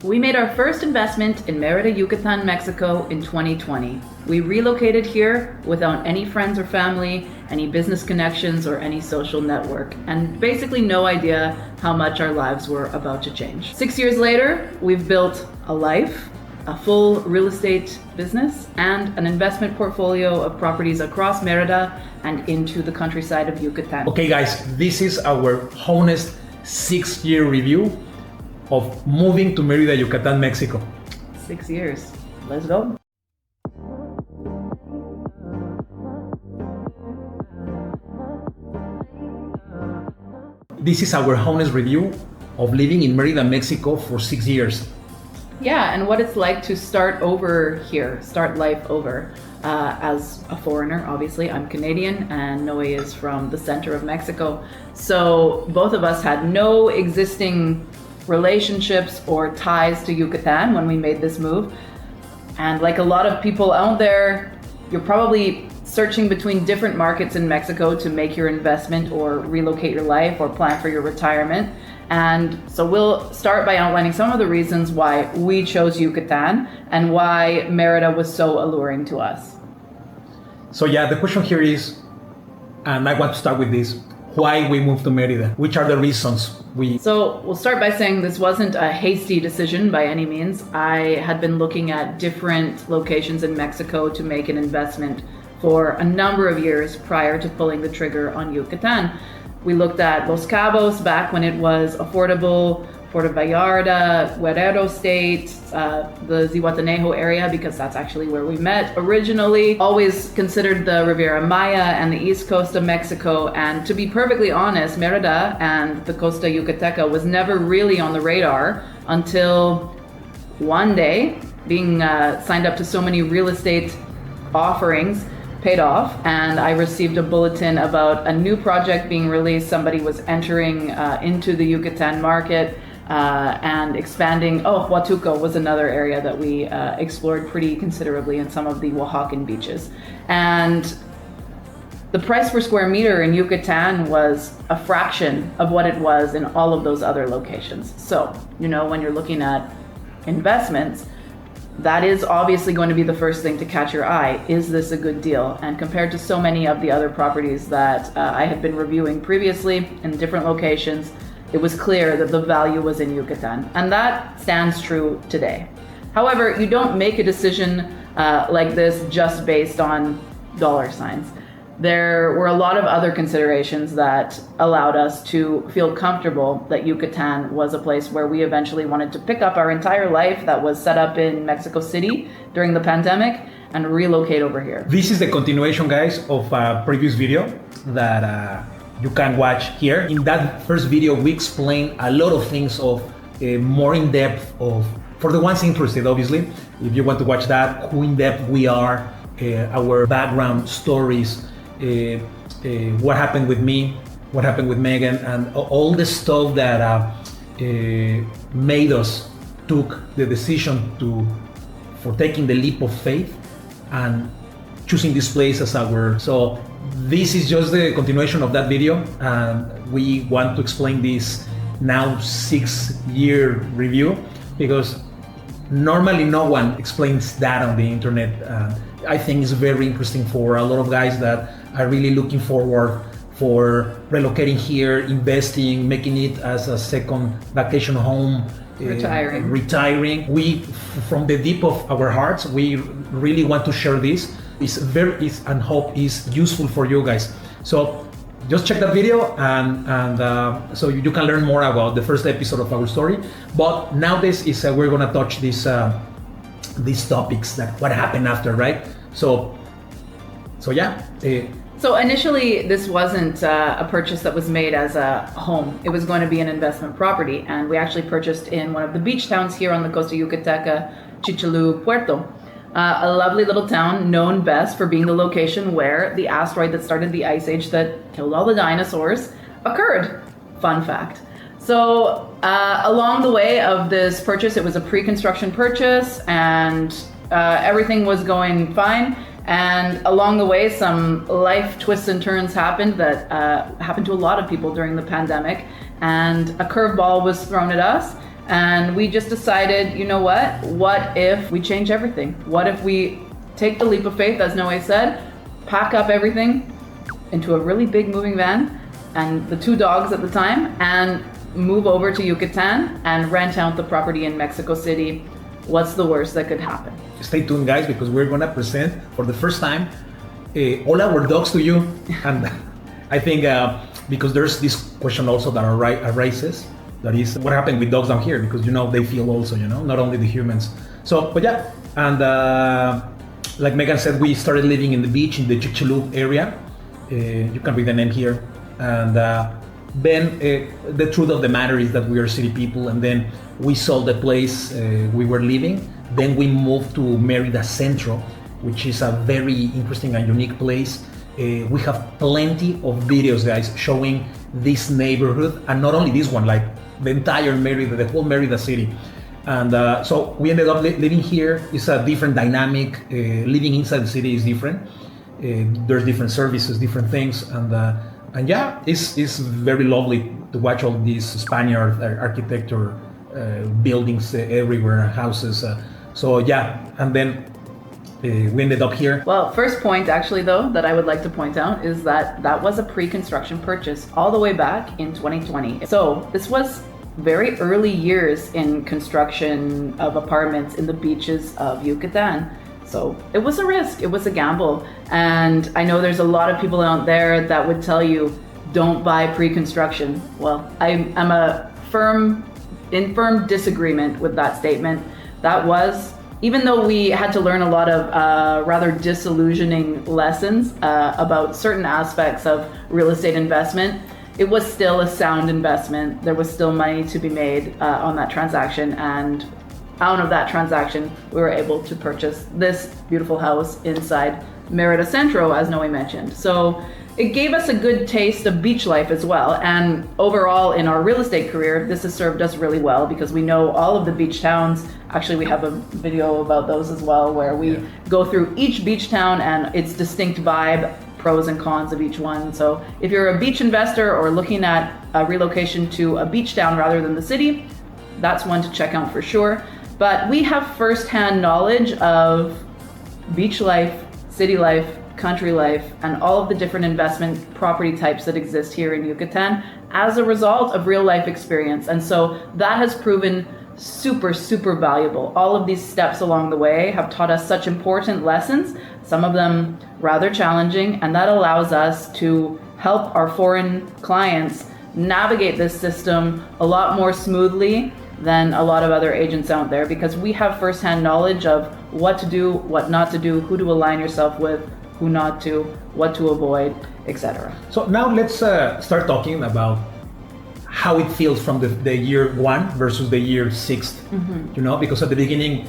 We made our first investment in Merida, Yucatan, Mexico in 2020. We relocated here without any friends or family, any business connections, or any social network, and basically no idea how much our lives were about to change. 6 years later, we've built a life, a full real estate business, and an investment portfolio of properties across Merida and into the countryside of Yucatan. Okay guys, this is our honest 6-year review of moving to Merida, Yucatan, Mexico. 6 years. Let's go. This is our honest review of living in Merida, Mexico for 6 years. Yeah, and what it's like to start over here, start life over. As a foreigner, obviously, I'm Canadian and Noe is from the center of Mexico. So both of us had no existing relationships or ties to Yucatan when we made this move. And like a lot of people out there, you're probably searching between different markets in Mexico to make your investment or relocate your life or plan for your retirement. And so we'll start by outlining some of the reasons why we chose Yucatan and why Merida was so alluring to us. So yeah, the question here is, and I want to start with this, why we moved to Merida? Which are the reasons we... So we'll start by saying this wasn't a hasty decision by any means. I had been looking at different locations in Mexico to make an investment for a number of years prior to pulling the trigger on Yucatan. We looked at Los Cabos back when it was affordable, Puerto Vallarta, Guerrero State, the Zihuatanejo area, because that's actually where we met originally. Always considered the Riviera Maya and the east coast of Mexico. And to be perfectly honest, Merida and the Costa Yucateca was never really on the radar until one day, being signed up to so many real estate offerings, paid off, and I received a bulletin about a new project being released. Somebody was entering into the Yucatan market and expanding. Huatuco was another area that we explored pretty considerably in some of the Oaxacan beaches. And the price per square meter in Yucatan was a fraction of what it was in all of those other locations. So, when you're looking at investments, that is obviously going to be the first thing to catch your eye. Is this a good deal? And compared to so many of the other properties that I had been reviewing previously in different locations, it was clear that the value was in Yucatan. And that stands true today. However, you don't make a decision like this just based on dollar signs. There were a lot of other considerations that allowed us to feel comfortable that Yucatan was a place where we eventually wanted to pick up our entire life that was set up in Mexico City during the pandemic and relocate over here. This is the continuation, guys, of a previous video that you can watch here. In that first video, we explained a lot of things of more in depth of, for the ones interested, obviously, if you want to watch that, who in depth we are, our background stories, what happened with me, what happened with Meghan, and all the stuff that made us took the decision for taking the leap of faith and choosing this place as our. So this is just the continuation of that video, and we want to explain this now 6-year review because normally no one explains that on the internet. I think it's very interesting for a lot of guys that are really looking forward for relocating here, investing, making it as a second vacation home, retiring. We, from the deep of our hearts, we really want to share this. And hope is useful for you guys. So just check that video and so you can learn more about the first episode of our story. But now this is we're gonna touch these topics, that what happened after, right? So yeah. So initially, this wasn't a purchase that was made as a home. It was going to be an investment property, and we actually purchased in one of the beach towns here on the Costa Yucateca, Chicxulub, Puerto. A lovely little town known best for being the location where the asteroid that started the ice age that killed all the dinosaurs occurred. Fun fact. So along the way of this purchase, it was a pre-construction purchase, and everything was going fine. And along the way, some life twists and turns happened that happened to a lot of people during the pandemic. And a curveball was thrown at us. And we just decided, you know what if we change everything? What if we take the leap of faith, as Noe said, pack up everything into a really big moving van and the 2 dogs at the time, and move over to Yucatan and rent out the property in Mexico City. What's the worst that could happen? Stay tuned, guys, because we're gonna present for the first time all our dogs to you. And I think because there's this question also that arises, that is what happened with dogs down here, because they feel also, not only the humans. So, but yeah, and like Meghan said, we started living in the beach in the Chicxulub area. You can read the name here. And then the truth of the matter is that we are city people, and then we sold the place we were living. Then we moved to Merida, Centro, which is a very interesting and unique place. We have plenty of videos, guys, showing this neighborhood, and not only this one, like the entire Merida, the whole Merida city. And so we ended up living here. It's a different dynamic. Living inside the city is different. There's different services, different things, and yeah, it's very lovely to watch all these Spaniard architecture, buildings everywhere, houses. So yeah, and then we ended up here. Well, first point actually though that I would like to point out is that was a pre-construction purchase all the way back in 2020. So this was very early years in construction of apartments in the beaches of Yucatan. So it was a risk, it was a gamble. And I know there's a lot of people out there that would tell you, don't buy pre-construction. Well, I'm in firm disagreement with that statement. That was, even though we had to learn a lot of rather disillusioning lessons about certain aspects of real estate investment, it was still a sound investment. There was still money to be made on that transaction, and out of that transaction, we were able to purchase this beautiful house inside Merida Centro, as Noe mentioned. So it gave us a good taste of beach life as well. And overall, in our real estate career, this has served us really well because we know all of the beach towns. Actually, we have a video about those as well, where we go through each beach town and its distinct vibe, pros and cons of each one. So if you're a beach investor or looking at a relocation to a beach town rather than the city, that's one to check out for sure. But we have firsthand knowledge of beach life, city life, country life, and all of the different investment property types that exist here in Yucatan as a result of real life experience. And so that has proven super, super valuable. All of these steps along the way have taught us such important lessons, some of them rather challenging, and that allows us to help our foreign clients navigate this system a lot more smoothly than a lot of other agents out there, because we have firsthand knowledge of what to do, what not to do, who to align yourself with, who not to, what to avoid, etc. So now let's start talking about how it feels from the year 1 versus the year 6. Because at the beginning,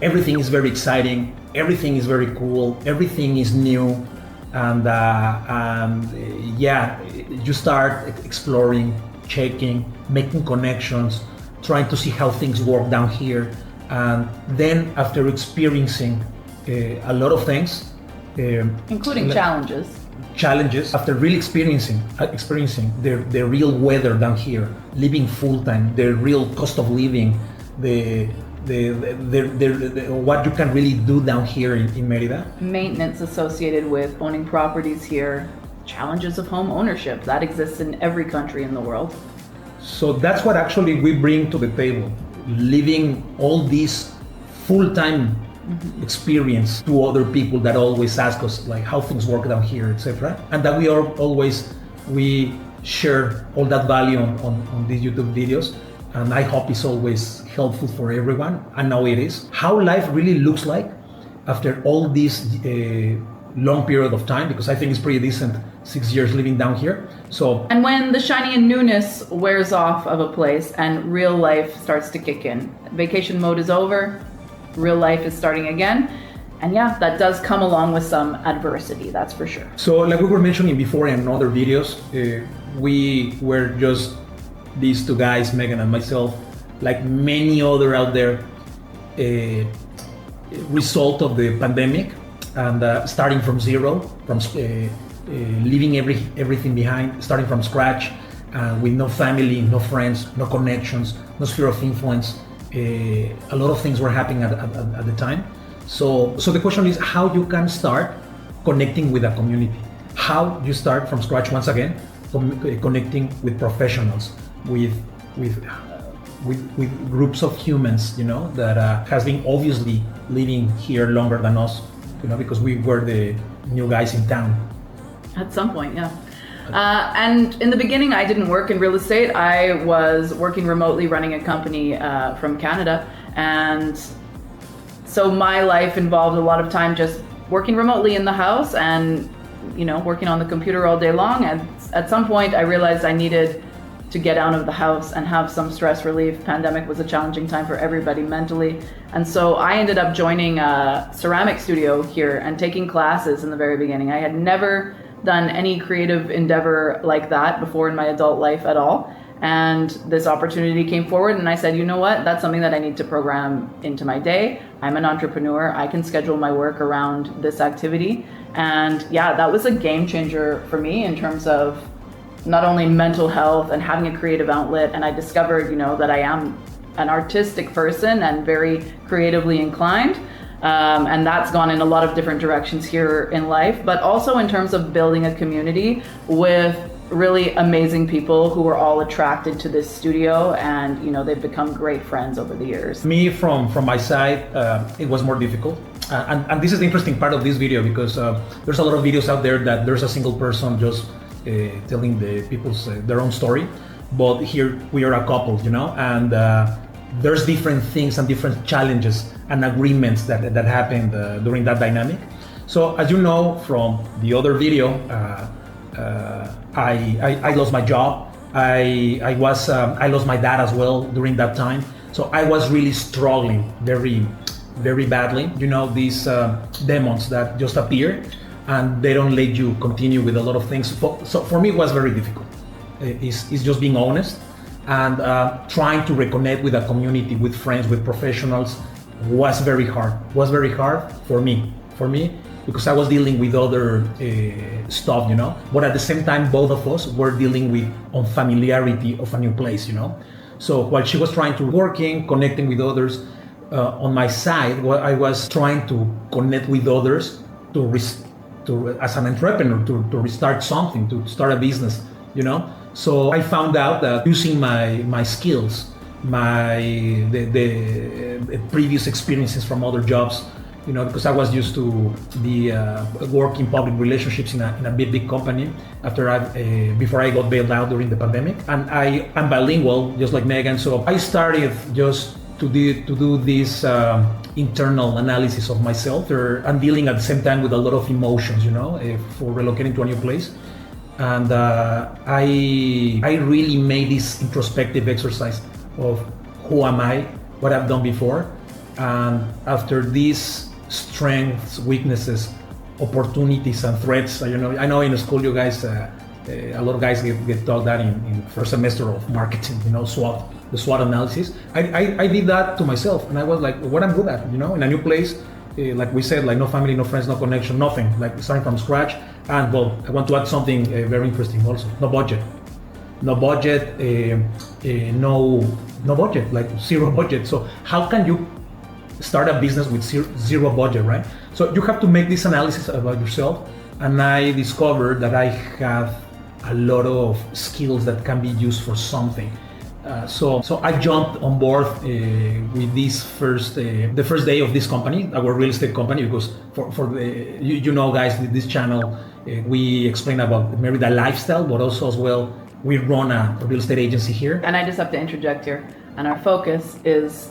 everything is very exciting, everything is very cool, everything is new, and you start exploring, checking, making connections, trying to see how things work down here. And then after experiencing a lot of things, including challenges, after really experiencing the real weather down here, living full time, the real cost of living, the what you can really do down here in Merida, maintenance associated with owning properties here, challenges of home ownership that exists in every country in the world. So that's what actually we bring to the table, living all this full-time experience to other people that always ask us like how things work down here, etc. And that we share all that value on these YouTube videos. And I hope it's always helpful for everyone. I know it is. How life really looks like after all this long period of time, because I think it's pretty decent 6 years living down here. So, and when the shiny and newness wears off of a place and real life starts to kick in, vacation mode is over, real life is starting again. And yeah, that does come along with some adversity, that's for sure. So like we were mentioning before in other videos, we were just these 2 guys, Meghan and myself, like many other out there, result of the pandemic, and starting from zero, from leaving everything behind, starting from scratch, with no family, no friends, no connections, no sphere of influence. A lot of things were happening at the time. So the question is how you can start connecting with a community. How you start from scratch once again, connecting with professionals, with groups of humans, that has been obviously living here longer than us, because we were the new guys in town. At some point, yeah. And in the beginning, I didn't work in real estate. I was working remotely, running a company from Canada. And so my life involved a lot of time just working remotely in the house and, working on the computer all day long. And at some point, I realized I needed to get out of the house and have some stress relief. Pandemic was a challenging time for everybody mentally. And so I ended up joining a ceramic studio here and taking classes in the very beginning. I had never done any creative endeavor like that before in my adult life at all. And this opportunity came forward and I said, you know what, that's something that I need to program into my day. I'm an entrepreneur. I can schedule my work around this activity. And yeah, that was a game changer for me in terms of not only mental health and having a creative outlet. And I discovered, that I am an artistic person and very creatively inclined. And that's gone in a lot of different directions here in life, but also in terms of building a community with really amazing people who are all attracted to this studio, and they've become great friends over the years. Me, from my side, it was more difficult, and this is the interesting part of this video, because there's a lot of videos out there that there's a single person just telling the people's their own story, but here we are a couple, and there's different things and different challenges and agreements that happened during that dynamic. So as you know from the other video, I lost my job. I lost my dad as well during that time. So I was really struggling very, very badly. These demons that just appear and they don't let you continue with a lot of things. So for me, it was very difficult. It's just being honest and trying to reconnect with a community, with friends, with professionals was very hard. Was very hard for me. Because I was dealing with other stuff, but at the same time, both of us were dealing with unfamiliarity of a new place, So while she was trying to connecting with others, on my side, I was trying to connect with others as an entrepreneur, to restart something, to start a business, So I found out that using my skills, the previous experiences from other jobs, because I was used to the work in public relationships in a big company before I got bailed out during the pandemic. And I am bilingual, just like Meghan. So I started just to do this internal analysis of myself. I'm dealing at the same time with a lot of emotions, for relocating to a new place. And I really made this introspective exercise of who am I, what I've done before. And after these strengths, weaknesses, opportunities, and threats. I know in school you guys, a lot of guys get taught that in first semester of marketing. SWOT, the SWOT analysis. I did that to myself, and I was like, what I'm good at. In a new place, like we said, like no family, no friends, no connection, nothing. Like starting from scratch. And well, I want to add something very interesting also. No budget, no budget, like zero budget. So how can you start a business with zero budget, right? So you have to make this analysis about yourself, and I discovered that I have a lot of skills that can be used for something. So I jumped on board with this the first day of this company, our real estate company, because guys, this channel, we explain about Merida lifestyle, but also as well, we run a real estate agency here. And I just have to interject here, and our focus is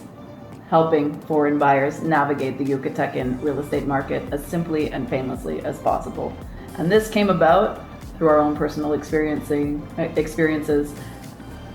helping foreign buyers navigate the Yucatan real estate market as simply and painlessly as possible. And this came about through our own personal experiences,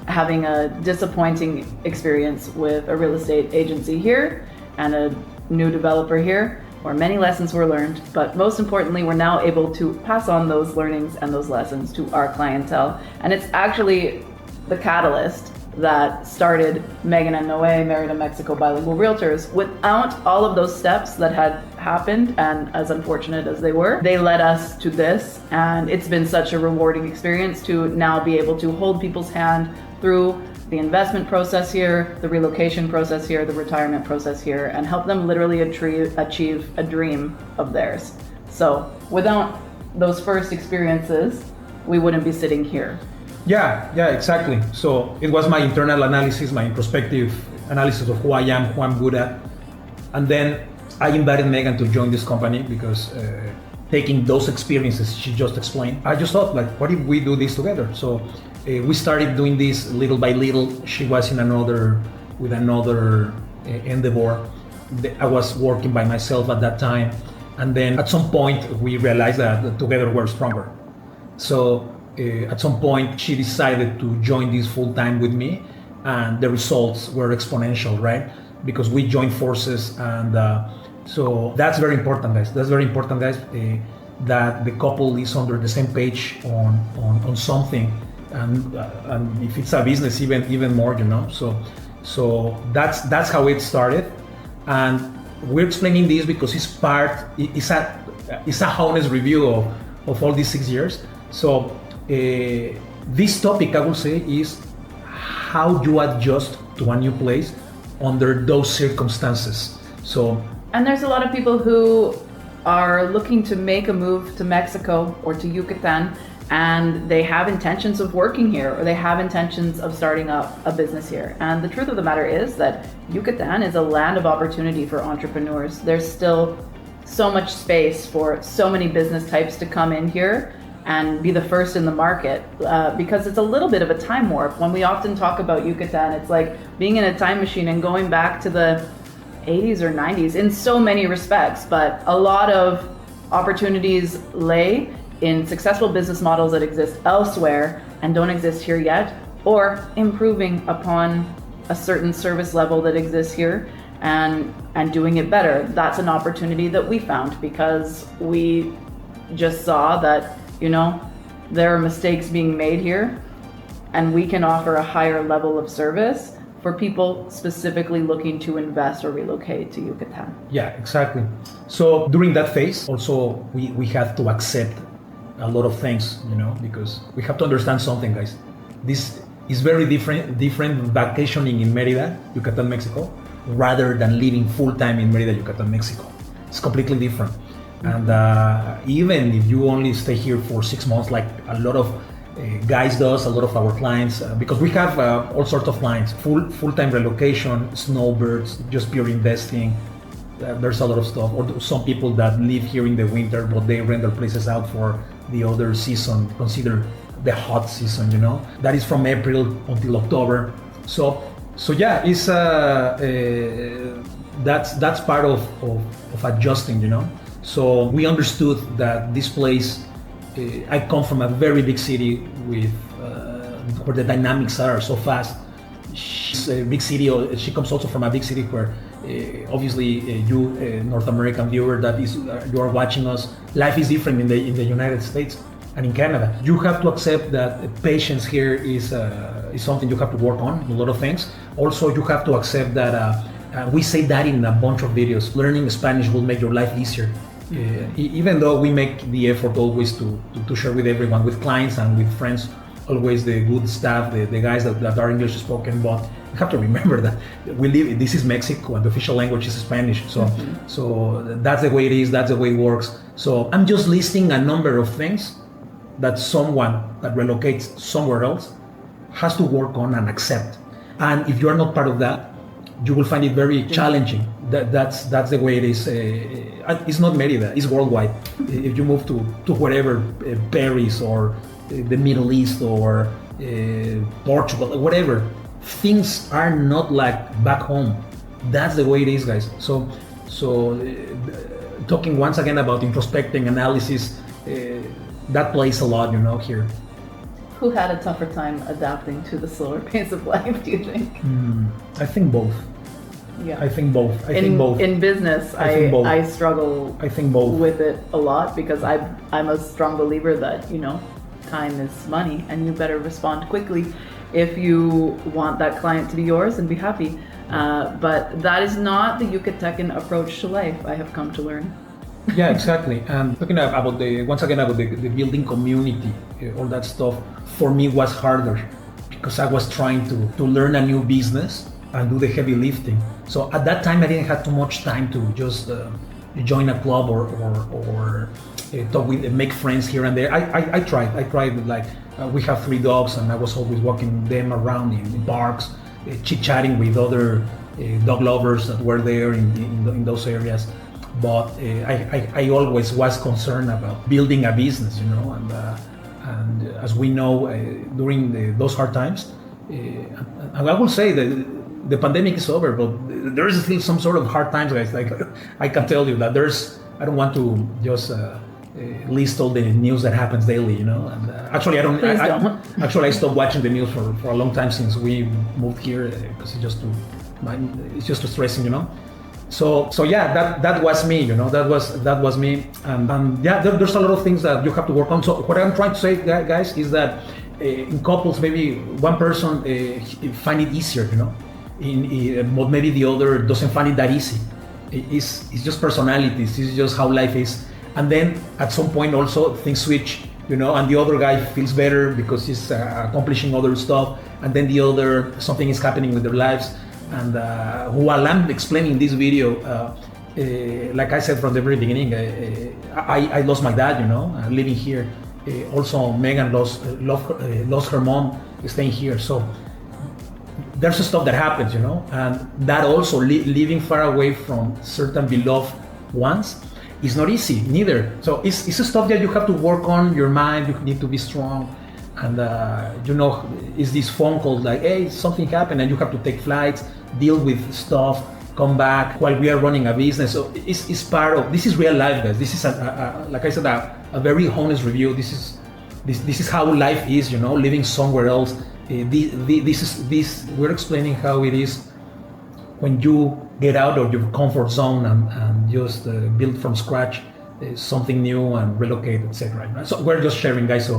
having a disappointing experience with a real estate agency here and a new developer here, where many lessons were learned, but most importantly, we're now able to pass on those learnings and those lessons to our clientele. And it's actually the catalyst that started Meghan Noe, Merida, Mexico Bilingual Realtors. Without all of those steps that had happened, and as unfortunate as they were, they led us to this. And it's been such a rewarding experience to now be able to hold people's hand through the investment process here, the relocation process here, the retirement process here, and help them literally achieve a dream of theirs. So without those first experiences, we wouldn't be sitting here. Yeah, exactly. So it was my internal analysis, my introspective analysis of who I am, who I'm good at. And then I invited Meghan to join this company because taking those experiences she just explained, I just thought, like, what if we do this together? So we started doing this little by little. She was with another endeavor. I was working by myself at that time. And then at some point we realized that together we're stronger. So at some point she decided to join this full time with me, and the results were exponential, right? Because we joined forces, and so that's very important, guys. That's very important, guys, that the couple is under the same page on something, and if it's a business, even more, you know. So that's how it started, and we're explaining this because it's a honest review of all these 6 years. So this topic, I will say, is how you adjust to a new place under those circumstances. And there's a lot of people who are looking to make a move to Mexico or to Yucatan, and they have intentions of working here, or they have intentions of starting up a business here. And the truth of the matter is that Yucatan is a land of opportunity for entrepreneurs. There's still so much space for so many business types to come in here and be the first in the market, because it's a little bit of a time warp. When we often talk about Yucatan, it's like being in a time machine and going back to the 80s or 90s in so many respects, but a lot of opportunities lay in successful business models that exist elsewhere and don't exist here yet, or improving upon a certain service level that exists here and doing it better. That's an opportunity that we found because we just saw that, you know, there are mistakes being made here, and we can offer a higher level of service for people specifically looking to invest or relocate to Yucatan. Yeah, exactly. So during that phase, also we had to accept a lot of things, you know, because we have to understand something, guys. This is very different vacationing in Merida, Yucatan, Mexico, rather than living full time in Merida, Yucatan, Mexico. It's completely different. And even if you only stay here for 6 months, like a lot of guys does, a lot of our clients, because we have all sorts of clients, full-time relocation, snowbirds, just pure investing. There's a lot of stuff. Or some people that live here in the winter, but they rent their places out for the other season, consider the hot season, you know. That is from April until October. So yeah, it's that's part of adjusting, you know. So we understood that this place, I come from a very big city with where the dynamics are so fast. She's a big city. She comes also from a big city where, obviously, you North American viewer that is you are watching us, life is different in the United States and in Canada. You have to accept that patience here is something you have to work on. A lot of things. Also, you have to accept that we say that in a bunch of videos. Learning Spanish will make your life easier. Even though we make the effort always to share with everyone, with clients and with friends, always the good stuff, the guys that are English spoken, but you have to remember that this is Mexico and the official language is Spanish. So that's the way it is, that's the way it works. So I'm just listing a number of things that someone that relocates somewhere else has to work on and accept. And if you're not part of that, you will find it very challenging. That's the way it is. It's not Merida, it's worldwide. If you move to wherever, Paris or the Middle East or Portugal, whatever, things are not like back home. That's the way it is, guys. So talking once again about introspecting, analysis, that plays a lot, you know, here. Who had a tougher time adapting to the slower pace of life, do you think? I think both. Yeah. I think both. In business, I struggle with it a lot because I'm a strong believer that, you know, time is money and you better respond quickly if you want that client to be yours and be happy. But that is not the Yucatecan approach to life, I have come to learn. Yeah, exactly. And talking about the building community, all that stuff, for me was harder because I was trying to learn a new business and do the heavy lifting. So at that time, I didn't have too much time to just join a club or talk with, make friends here and there. I tried like we have 3 dogs, and I was always walking them around in parks, chit-chatting with other dog lovers that were there in those areas. But I always was concerned about building a business, you know, and as we know, during those hard times, I will say that the pandemic is over, but there is still some sort of hard times, guys. Like I can tell you that I don't want to just list all the news that happens daily, you know. And actually, I don't. Please don't. Actually, I stopped watching the news for a long time since we moved here, because it's just too stressing, you know. So yeah, that was me, you know. That was me, and yeah, there's a lot of things that you have to work on. So what I'm trying to say, guys, is that in couples, maybe one person find it easier, you know. But maybe the other doesn't find it that easy. It's just personalities. It's just how life is. And then at some point also things switch, you know, and the other guy feels better because he's accomplishing other stuff, and then the other, something is happening with their lives. And while I'm explaining this video, like I said from the very beginning, I lost my dad, you know, living here. Also, Meghan lost her mom staying here. So there's stuff that happens, you know, and that also living far away from certain beloved ones is not easy neither. So it's stuff that you have to work on your mind. You need to be strong, and you know, it's this phone call like, hey, something happened, and you have to take flights, deal with stuff, come back while we are running a business. So it's part of this. Is real life, guys. This is like I said, a very honest review. This is how life is, you know, living somewhere else. We're explaining how it is when you get out of your comfort zone and just build from scratch something new and relocate, etc. Right? So we're just sharing, guys.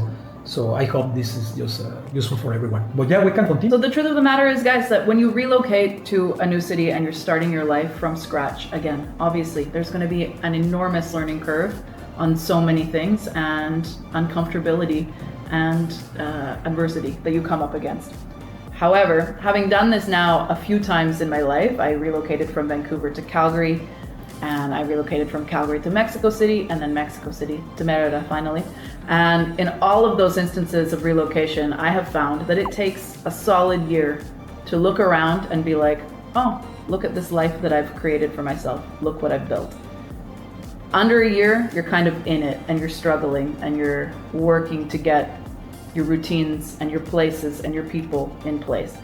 So I hope this is just useful for everyone. But yeah, we can continue. So the truth of the matter is, guys, that when you relocate to a new city and you're starting your life from scratch again, obviously there's going to be an enormous learning curve on so many things, and uncomfortability and adversity that you come up against. However, having done this now a few times in my life, I relocated from Vancouver to Calgary, and I relocated from Calgary to Mexico City, and then Mexico City to Merida finally. And in all of those instances of relocation, I have found that it takes a solid year to look around and be like, oh, look at this life that I've created for myself. Look what I've built. Under a year, you're kind of in it, and you're struggling, and you're working to get your routines and your places and your people in place.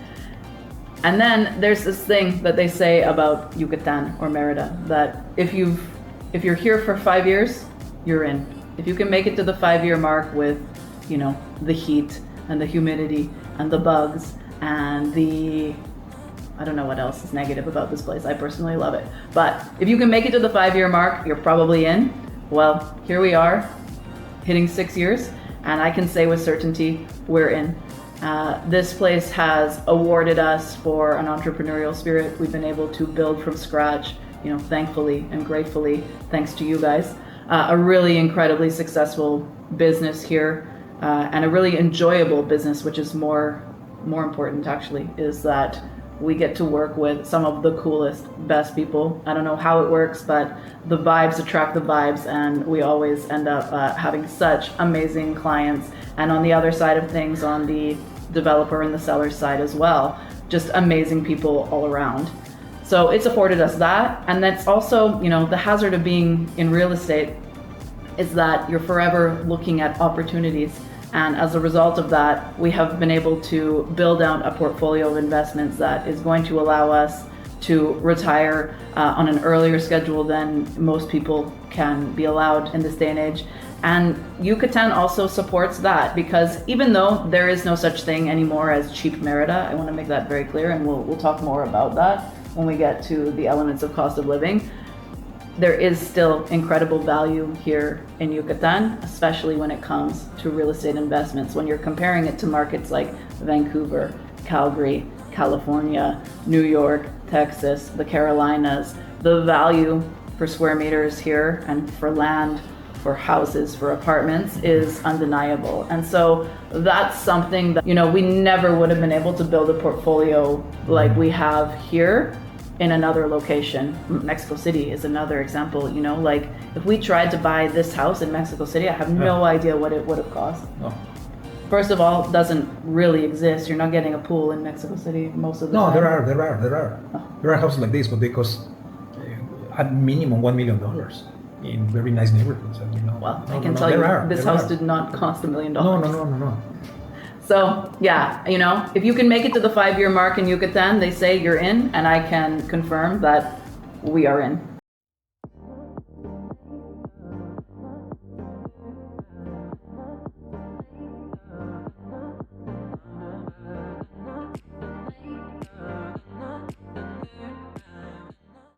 And then there's this thing that they say about Yucatan or Merida, that if you're here for 5 years, you're in. If you can make it to the 5-year mark with, you know, the heat and the humidity and the bugs and I don't know what else is negative about this place. I personally love it. But if you can make it to the 5-year mark, you're probably in. Well, here we are, hitting 6 years, and I can say with certainty, we're in. This place has awarded us for an entrepreneurial spirit. We've been able to build from scratch, you know, thankfully and gratefully, thanks to you guys, a really incredibly successful business here, and a really enjoyable business, which is more important actually, is that we get to work with some of the coolest, best people. I don't know how it works, but the vibes attract the vibes, and we always end up having such amazing clients. And on the other side of things, on the developer and the seller side as well, just amazing people all around. So it's afforded us that. And that's also, you know, the hazard of being in real estate is that you're forever looking at opportunities. And as a result of that, we have been able to build out a portfolio of investments that is going to allow us to retire on an earlier schedule than most people can be allowed in this day and age. And Yucatan also supports that, because even though there is no such thing anymore as cheap Merida, I want to make that very clear, and we'll talk more about that when we get to the elements of cost of living. There is still incredible value here in Yucatan, especially when it comes to real estate investments. When you're comparing it to markets like Vancouver, Calgary, California, New York, Texas, the Carolinas, the value for square meters here and for land for houses, for apartments is undeniable. And so that's something that, we never would have been able to build a portfolio like we have here in another location. Mexico City is another example, like if we tried to buy this house in Mexico City, I have no idea what it would have cost. No. First of all, it doesn't really exist. You're not getting a pool in Mexico City most of the time. No, there are houses like this, but they cost at minimum $1 million in very nice neighborhoods. Well, I can tell you, this house did not cost $1 million. No. So yeah, if you can make it to the 5-year mark in Yucatan, they say you're in, and I can confirm that we are in.